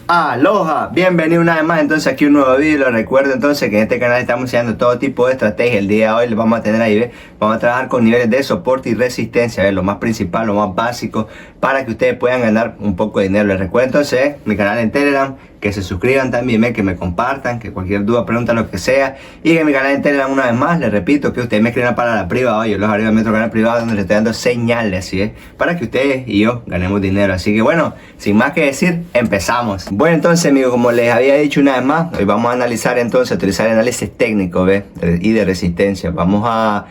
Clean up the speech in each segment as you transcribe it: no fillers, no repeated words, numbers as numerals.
Aloha, bienvenido una vez más entonces aquí un nuevo video. Les recuerdo entonces que en este canal estamos enseñando todo tipo de estrategias. El día de hoy les vamos a tener ahí, ¿ves? Vamos a trabajar con niveles de soporte y resistencia, ¿ves? Lo más principal, lo más básico, para que ustedes puedan ganar un poco de dinero. Les recuerdo entonces mi canal en Telegram, que se suscriban también, ¿ves? Que me compartan, que cualquier duda, pregunta, lo que sea. Y en mi canal en Telegram una vez más, les repito que ustedes me escriban para la privada. Yo los arriba en mi otro canal privado donde les estoy dando señales, ¿sí? Para que ustedes y yo ganemos dinero. Así que bueno, sin más que decir, empezamos. Bueno, entonces amigos, como les había dicho una vez más, hoy vamos a analizar entonces, utilizar análisis técnico, ¿ves? Y de resistencia. Vamos a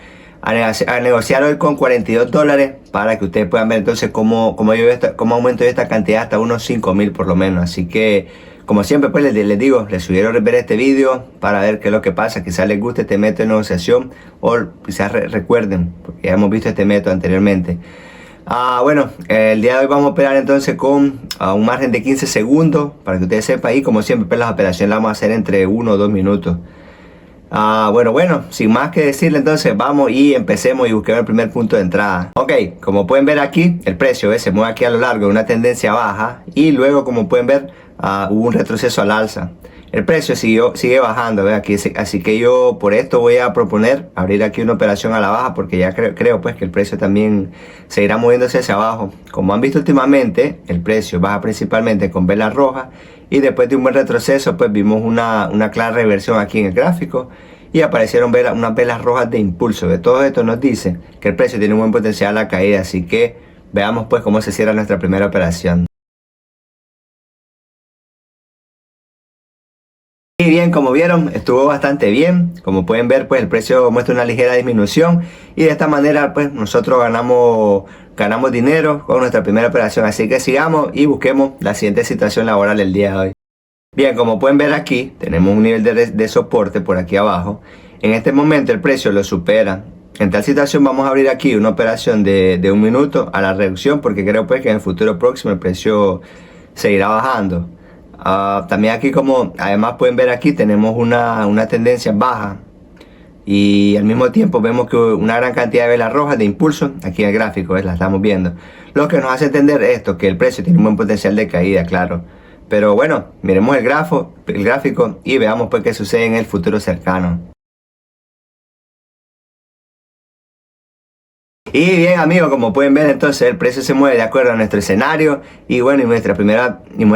negociar hoy con $42 para que ustedes puedan ver entonces cómo aumento yo esta cantidad hasta unos 5,000 por lo menos. Así que como siempre pues les digo, les sugiero ver este video para ver qué es lo que pasa. Quizás les guste este método de negociación o quizás recuerden, porque ya hemos visto este método anteriormente. Bueno, el día de hoy vamos a operar entonces con un margen de 15 segundos para que ustedes sepan, y como siempre pues las operaciones las vamos a hacer entre 1 o 2 minutos. Bueno, sin más que decirle entonces vamos y empecemos y busquemos el primer punto de entrada. Ok, como pueden ver aquí el precio se mueve aquí a lo largo de una tendencia baja y luego como pueden ver hubo un retroceso al alza. El precio sigue bajando, ¿ve? Aquí, así que yo por esto voy a proponer abrir aquí una operación a la baja, porque ya creo pues que el precio también seguirá moviéndose hacia abajo. Como han visto últimamente, el precio baja principalmente con velas rojas y después de un buen retroceso pues vimos una clara reversión aquí en el gráfico y aparecieron unas velas rojas de impulso. De todo esto nos dice que el precio tiene un buen potencial a la caída, así que veamos pues cómo se cierra nuestra primera operación. Y bien, como vieron, estuvo bastante bien. Como pueden ver, pues el precio muestra una ligera disminución y de esta manera pues nosotros ganamos dinero con nuestra primera operación. Así que sigamos y busquemos la siguiente situación laboral el día de hoy. Bien, como pueden ver aquí, tenemos un nivel de soporte por aquí abajo. En este momento el precio lo supera. En tal situación vamos a abrir aquí una operación de 1 minuto a la reducción, porque creo pues que en el futuro próximo el precio seguirá bajando. También aquí, como además pueden ver aquí, tenemos una tendencia baja y al mismo tiempo vemos que una gran cantidad de velas rojas de impulso aquí en el gráfico, la estamos viendo, lo que nos hace entender esto, que el precio tiene un buen potencial de caída, claro. Pero bueno, miremos el gráfico y veamos pues qué sucede en el futuro cercano. Y bien amigos, como pueden ver entonces el precio se mueve de acuerdo a nuestro escenario y bueno, y muestra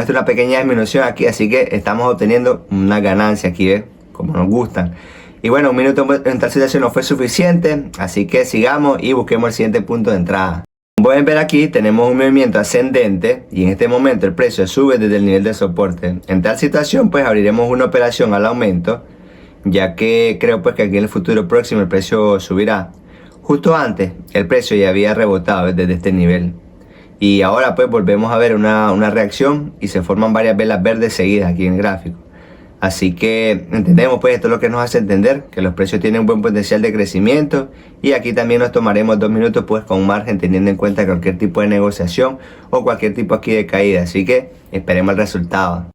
una pequeña disminución aquí, así que estamos obteniendo una ganancia aquí, como nos gustan. Y bueno, 1 minuto en tal situación no fue suficiente, así que sigamos y busquemos el siguiente punto de entrada. Como pueden ver aquí tenemos un movimiento ascendente y en este momento el precio sube desde el nivel de soporte. En tal situación pues abriremos una operación al aumento, ya que creo pues que aquí en el futuro próximo el precio subirá. Justo antes el precio ya había rebotado desde este nivel y ahora pues volvemos a ver una reacción y se forman varias velas verdes seguidas aquí en el gráfico. Así que entendemos pues esto es lo que nos hace entender que los precios tienen un buen potencial de crecimiento, y aquí también nos tomaremos 2 minutos pues con un margen, teniendo en cuenta cualquier tipo de negociación o cualquier tipo aquí de caída, así que esperemos el resultado.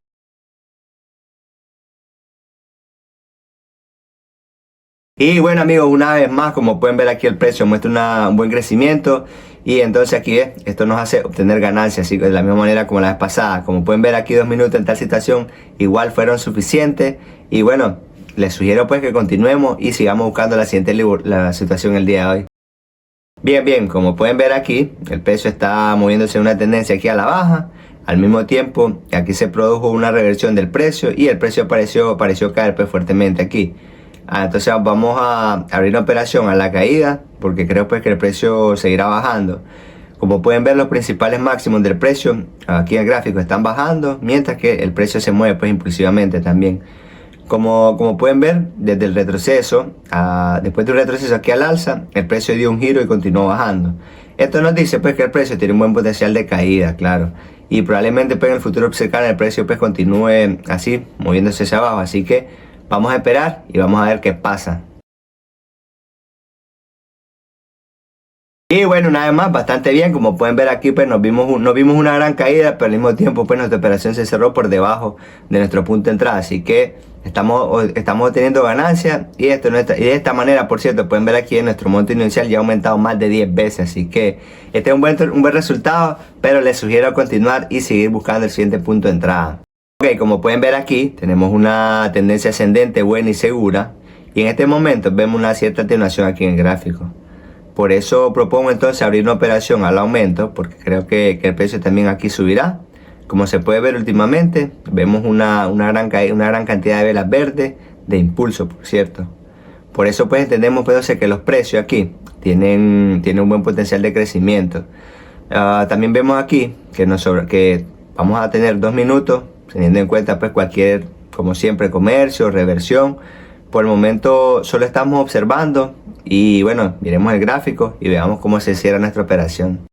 Y bueno amigos, una vez más, como pueden ver aquí el precio muestra un buen crecimiento y entonces aquí esto nos hace obtener ganancias, así que de la misma manera como la vez pasada. Como pueden ver aquí 2 minutos en tal situación igual fueron suficientes y bueno, les sugiero pues que continuemos y sigamos buscando la siguiente situación el día de hoy. Bien, como pueden ver aquí el precio está moviéndose en una tendencia aquí a la baja. Al mismo tiempo aquí se produjo una reversión del precio y el precio pareció caer pues fuertemente aquí. Entonces vamos a abrir una operación a la caída, porque creo pues que el precio seguirá bajando. Como pueden ver, los principales máximos del precio aquí en el gráfico están bajando, mientras que el precio se mueve pues impulsivamente también. Como pueden ver, desde el retroceso, después de un retroceso aquí al alza, el precio dio un giro y continuó bajando. Esto nos dice pues que el precio tiene un buen potencial de caída, claro, y probablemente pues en el futuro cercano el precio pues continúe así, moviéndose hacia abajo, así que vamos a esperar y vamos a ver qué pasa. Y bueno, una vez más, bastante bien. Como pueden ver aquí, pues nos vimos una gran caída, pero al mismo tiempo pues nuestra operación se cerró por debajo de nuestro punto de entrada. Así que estamos obteniendo ganancias y de esta manera, por cierto, pueden ver aquí en nuestro monto inicial ya ha aumentado más de 10 veces. Así que este es un buen resultado, pero les sugiero continuar y seguir buscando el siguiente punto de entrada. Ok, como pueden ver aquí, tenemos una tendencia ascendente buena y segura. Y en este momento vemos una cierta atenuación aquí en el gráfico. Por eso propongo entonces abrir una operación al aumento, porque creo que el precio también aquí subirá. Como se puede ver últimamente, vemos una gran cantidad de velas verdes de impulso, por cierto. Por eso pues entendemos pues, que los precios aquí tienen un buen potencial de crecimiento. También vemos aquí que vamos a tener 2 minutos, teniendo en cuenta pues cualquier, como siempre, comercio, reversión. Por el momento solo estamos observando y bueno, miremos el gráfico y veamos cómo se cierra nuestra operación.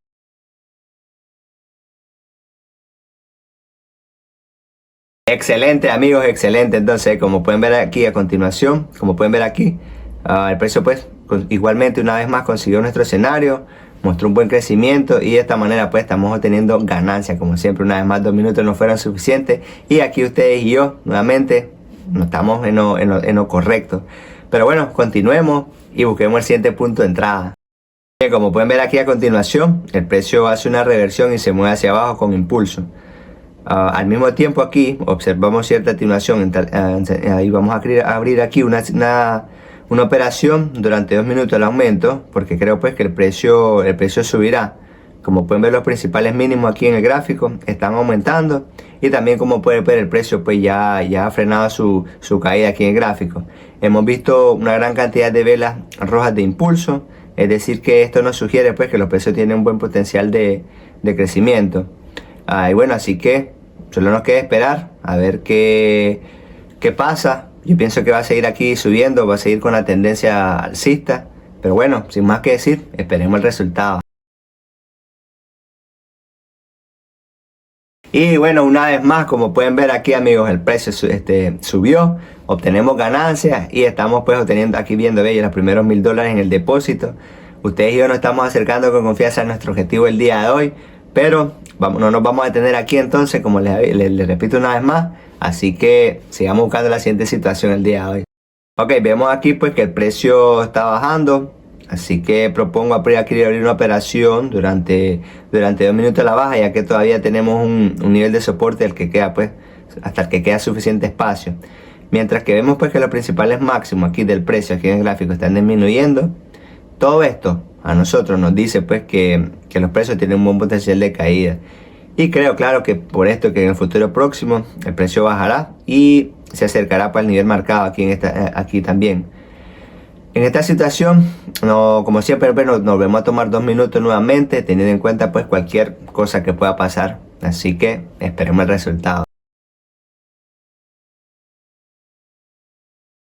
Excelente amigos, excelente. Entonces, como pueden ver aquí a continuación, como pueden ver aquí, el precio pues igualmente una vez más consiguió nuestro escenario, mostró un buen crecimiento y de esta manera pues estamos obteniendo ganancias. Como siempre, una vez más 2 minutos no fueron suficientes y aquí ustedes y yo nuevamente no estamos en lo correcto. Pero bueno, continuemos y busquemos el siguiente punto de entrada. Bien, como pueden ver aquí a continuación, el precio hace una reversión y se mueve hacia abajo con impulso. Al mismo tiempo aquí observamos cierta atenuación y vamos a abrir aquí una operación durante 2 minutos al aumento, porque creo pues que el precio subirá. Como pueden ver, los principales mínimos aquí en el gráfico están aumentando y también, como pueden ver, el precio pues ya ha frenado su caída aquí en el gráfico. Hemos visto una gran cantidad de velas rojas de impulso, es decir que esto nos sugiere pues que los precios tienen un buen potencial de crecimiento. Y bueno, así que solo nos queda esperar a ver qué pasa. Yo pienso que va a seguir aquí subiendo, va a seguir con la tendencia alcista. Pero bueno, sin más que decir, esperemos el resultado. Y bueno, una vez más, como pueden ver aquí amigos, el precio subió, obtenemos ganancias y estamos pues obteniendo, aquí viendo los primeros $1000 en el depósito. Ustedes y yo nos estamos acercando con confianza a nuestro objetivo el día de hoy, pero no nos vamos a detener aquí entonces, como les repito una vez más, así que sigamos buscando la siguiente situación el día de hoy. Ok, vemos aquí pues que el precio está bajando. Así que propongo abrir una operación durante 2 minutos a la baja, ya que todavía tenemos un nivel de soporte del que queda, pues, hasta el que queda suficiente espacio. Mientras que vemos pues que los principales máximos aquí del precio, aquí en el gráfico, están disminuyendo. Todo esto a nosotros nos dice pues que los precios tienen un buen potencial de caída. Y creo, claro, que por esto que en el futuro próximo el precio bajará y se acercará para el nivel marcado aquí también. En esta situación, como siempre, nos volvemos a tomar 2 minutos nuevamente, teniendo en cuenta pues cualquier cosa que pueda pasar. Así que esperemos el resultado.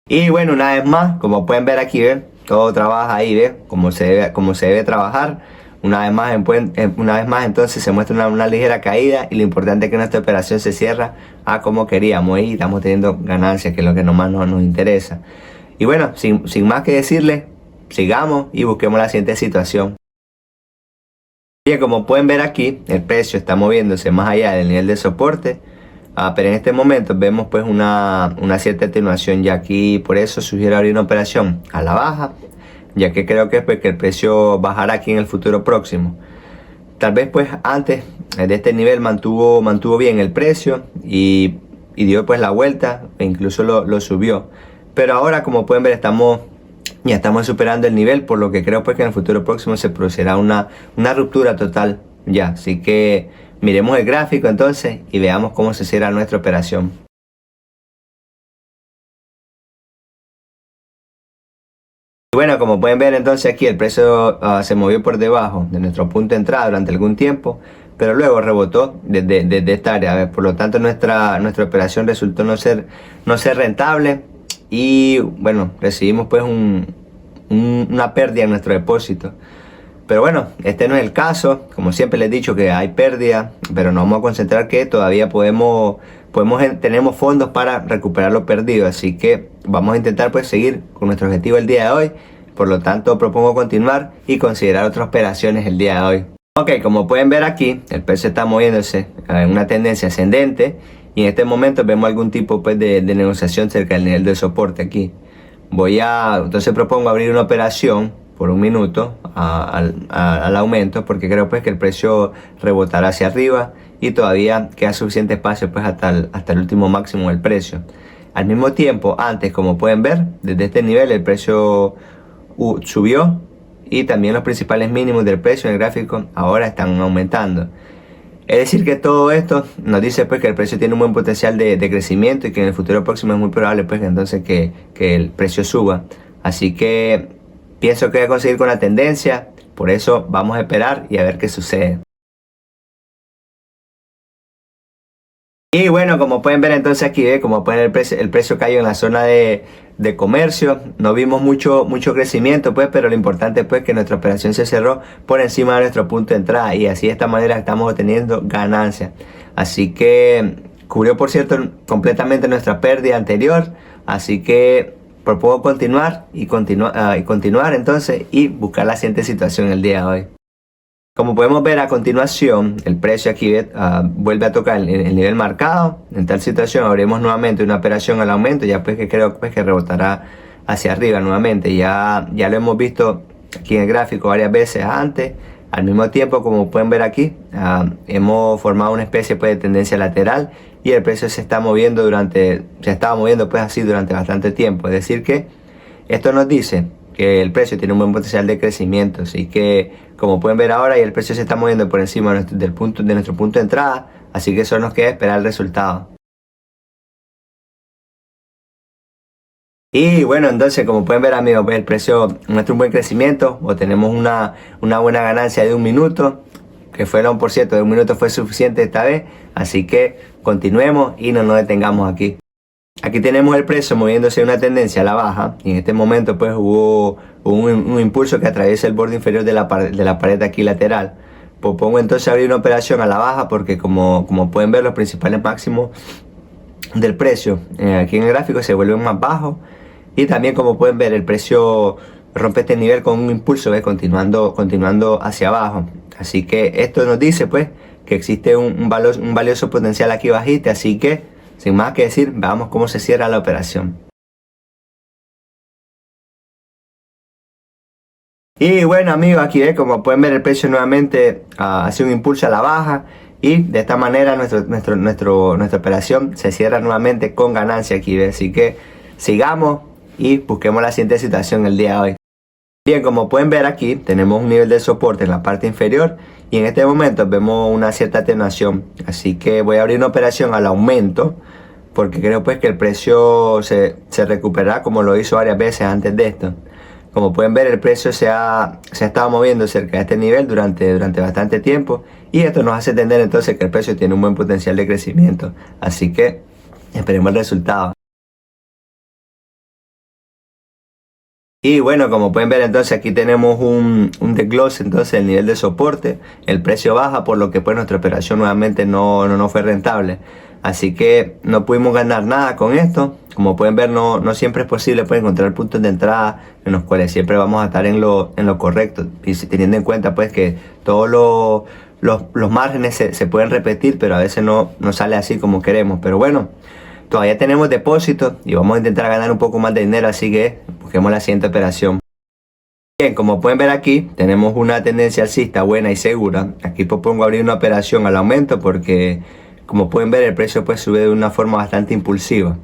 Y bueno, una vez más, como pueden ver aquí, todo trabaja ahí, como se debe trabajar. Una vez más entonces se muestra una ligera caída y lo importante es que nuestra operación se cierra a como queríamos y estamos teniendo ganancias, que es lo que nomás nos interesa. Y bueno, sin más que decirles, sigamos y busquemos la siguiente situación. Bien, como pueden ver aquí, el precio está moviéndose más allá del nivel de soporte, pero en este momento vemos pues una cierta atenuación ya aquí. Por eso sugiero abrir una operación a la baja, ya que creo que es porque el precio bajará aquí en el futuro próximo. Tal vez pues antes de este nivel mantuvo bien el precio y dio pues la vuelta e incluso lo subió. Pero ahora, como pueden ver, ya estamos superando el nivel, por lo que creo pues que en el futuro próximo se producirá una ruptura total ya. Así que miremos el gráfico entonces y veamos cómo se cierra nuestra operación. Y bueno, como pueden ver entonces aquí el precio se movió por debajo de nuestro punto de entrada durante algún tiempo, pero luego rebotó desde esta área. Por lo tanto, nuestra operación resultó no ser rentable. Y bueno, recibimos pues una pérdida en nuestro depósito. Pero bueno, este no es el caso. Como siempre les he dicho que hay pérdida, pero nos vamos a concentrar que todavía tenemos fondos para recuperar lo perdido. Así que vamos a intentar pues seguir con nuestro objetivo el día de hoy. Por lo tanto, propongo continuar y considerar otras operaciones el día de hoy. Ok, como pueden ver aquí, el precio está moviéndose en una tendencia ascendente. Y en este momento vemos algún tipo pues, de negociación cerca del nivel de soporte aquí. Entonces propongo abrir una operación por 1 minuto al aumento, porque creo pues que el precio rebotará hacia arriba y todavía queda suficiente espacio pues hasta el último máximo del precio. Al mismo tiempo, antes, como pueden ver, desde este nivel el precio subió y también los principales mínimos del precio en el gráfico ahora están aumentando. Es decir que todo esto nos dice pues que el precio tiene un buen potencial de crecimiento y que en el futuro próximo es muy probable pues que entonces que el precio suba. Así que pienso que voy a conseguir con la tendencia, por eso vamos a esperar y a ver qué sucede. Y bueno, como pueden ver entonces aquí, como pueden ver el precio cayó en la zona de comercio. No vimos mucho crecimiento pues, pero lo importante pues que nuestra operación se cerró por encima de nuestro punto de entrada y así de esta manera estamos obteniendo ganancias. Así que cubrió por cierto completamente nuestra pérdida anterior, así que propongo continuar y continuar entonces y buscar la siguiente situación el día de hoy. Como podemos ver a continuación, el precio aquí vuelve a tocar el nivel marcado. En tal situación abrimos nuevamente una operación al aumento, ya pues que creo pues que rebotará hacia arriba nuevamente. Ya lo hemos visto aquí en el gráfico varias veces antes. Al mismo tiempo, como pueden ver aquí, hemos formado una especie pues, de tendencia lateral y el precio se estaba moviendo pues así durante bastante tiempo. Es decir que esto nos dice que el precio tiene un buen potencial de crecimiento, así que como pueden ver ahora y el precio se está moviendo por encima de nuestro punto de entrada, así que solo nos queda esperar el resultado. Y bueno, entonces como pueden ver amigos, pues el precio muestra un buen crecimiento o tenemos una buena ganancia de 1 minuto, que fue el 1% de 1 minuto fue suficiente esta vez, así que continuemos y no nos detengamos aquí. Aquí tenemos el precio moviéndose en una tendencia a la baja y en este momento pues hubo un impulso que atraviesa el borde inferior de la pared aquí lateral. Propongo entonces abrir una operación a la baja porque como pueden ver los principales máximos del precio aquí en el gráfico se vuelven más bajos y también como pueden ver el precio rompe este nivel con un impulso continuando hacia abajo. Así que esto nos dice pues que existe un valioso potencial aquí bajista, así que sin más que decir, veamos cómo se cierra la operación. Y bueno amigos, aquí como pueden ver el precio nuevamente hace un impulso a la baja y de esta manera nuestra operación se cierra nuevamente con ganancia aquí. Así que sigamos y busquemos la siguiente situación el día de hoy. Bien, como pueden ver aquí tenemos un nivel de soporte en la parte inferior y en este momento vemos una cierta atenuación, así que voy a abrir una operación al aumento porque creo pues que el precio se recuperará como lo hizo varias veces antes de esto. Como pueden ver el precio se ha estado moviendo cerca de este nivel durante bastante tiempo y esto nos hace entender entonces que el precio tiene un buen potencial de crecimiento, así que esperemos el resultado. Y bueno, como pueden ver entonces aquí tenemos un desglose entonces el nivel de soporte, el precio baja por lo que pues nuestra operación nuevamente no fue rentable, así que no pudimos ganar nada con esto. Como pueden ver no siempre es posible pues encontrar puntos de entrada en los cuales siempre vamos a estar en lo correcto y teniendo en cuenta pues que todos los márgenes se pueden repetir, pero a veces no sale así como queremos, pero bueno. Todavía tenemos depósitos y vamos a intentar ganar un poco más de dinero, así que busquemos la siguiente operación. Bien, como pueden ver aquí, tenemos una tendencia alcista buena y segura. Aquí propongo abrir una operación al aumento porque, como pueden ver, el precio pues sube de una forma bastante impulsiva.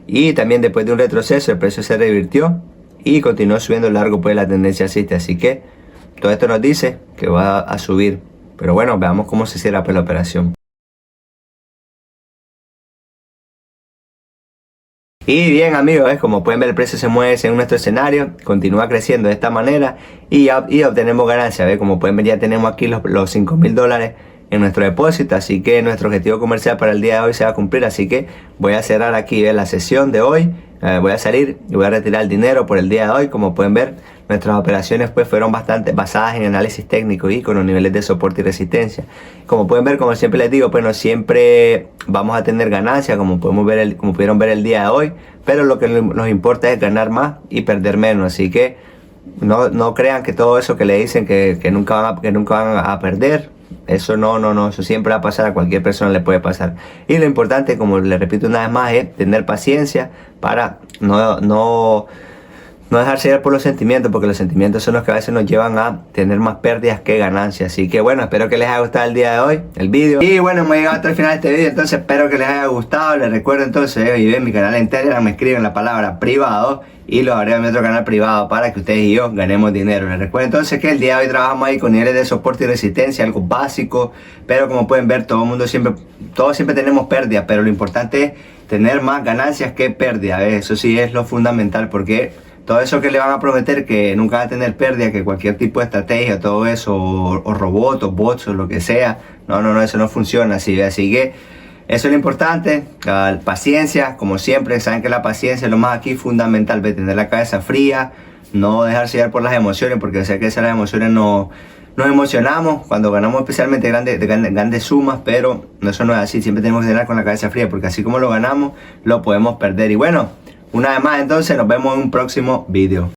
Y también después de un retroceso, el precio se revirtió y continuó subiendo largo pues la tendencia alcista. Así que todo esto nos dice que va a subir. Pero bueno, veamos cómo se cierra pues la operación. Y bien amigos, como pueden ver el precio se mueve en nuestro escenario, continúa creciendo de esta manera y obtenemos ganancias. Como pueden ver ya tenemos aquí los $5.000 en nuestro depósito, así que nuestro objetivo comercial para el día de hoy se va a cumplir. Así que voy a cerrar aquí la sesión de hoy, voy a salir y voy a retirar el dinero por el día de hoy. Como pueden ver nuestras operaciones pues fueron bastante basadas en análisis técnico y con los niveles de soporte y resistencia. Como pueden ver, como siempre les digo, pues no siempre vamos a tener ganancias como pudieron ver el día de hoy, pero lo que nos importa es ganar más y perder menos. Así que no crean que todo eso que le dicen que nunca van a perder, eso eso siempre va a pasar, a cualquier persona le puede pasar. Y lo importante, como les repito una vez más, es tener paciencia para no no dejarse llevar por los sentimientos, porque los sentimientos son los que a veces nos llevan a tener más pérdidas que ganancias. Así que bueno, espero que les haya gustado el día de hoy, el vídeo. Y bueno, hemos llegado hasta el final de este vídeo, entonces espero que les haya gustado. Les recuerdo entonces, y ven mi canal en Telegram, me escriben la palabra privado y los haré en mi otro canal privado para que ustedes y yo ganemos dinero. Les recuerdo entonces que el día de hoy trabajamos ahí con niveles de soporte y resistencia, algo básico, pero como pueden ver, todos siempre tenemos pérdidas, pero lo importante es tener más ganancias que pérdidas. Eso sí es lo fundamental, porque todo eso que le van a prometer que nunca va a tener pérdida, que cualquier tipo de estrategia, todo eso, o robots, o bots, o lo que sea, no, eso no funciona así. Así que eso es lo importante, paciencia, como siempre, saben que la paciencia es lo más aquí fundamental, de tener la cabeza fría, no dejarse llevar por las emociones, porque sé que esas las emociones nos emocionamos cuando ganamos especialmente grandes sumas, pero eso no es así, siempre tenemos que tener con la cabeza fría, porque así como lo ganamos, lo podemos perder. Y bueno, una vez más entonces, nos vemos en un próximo video.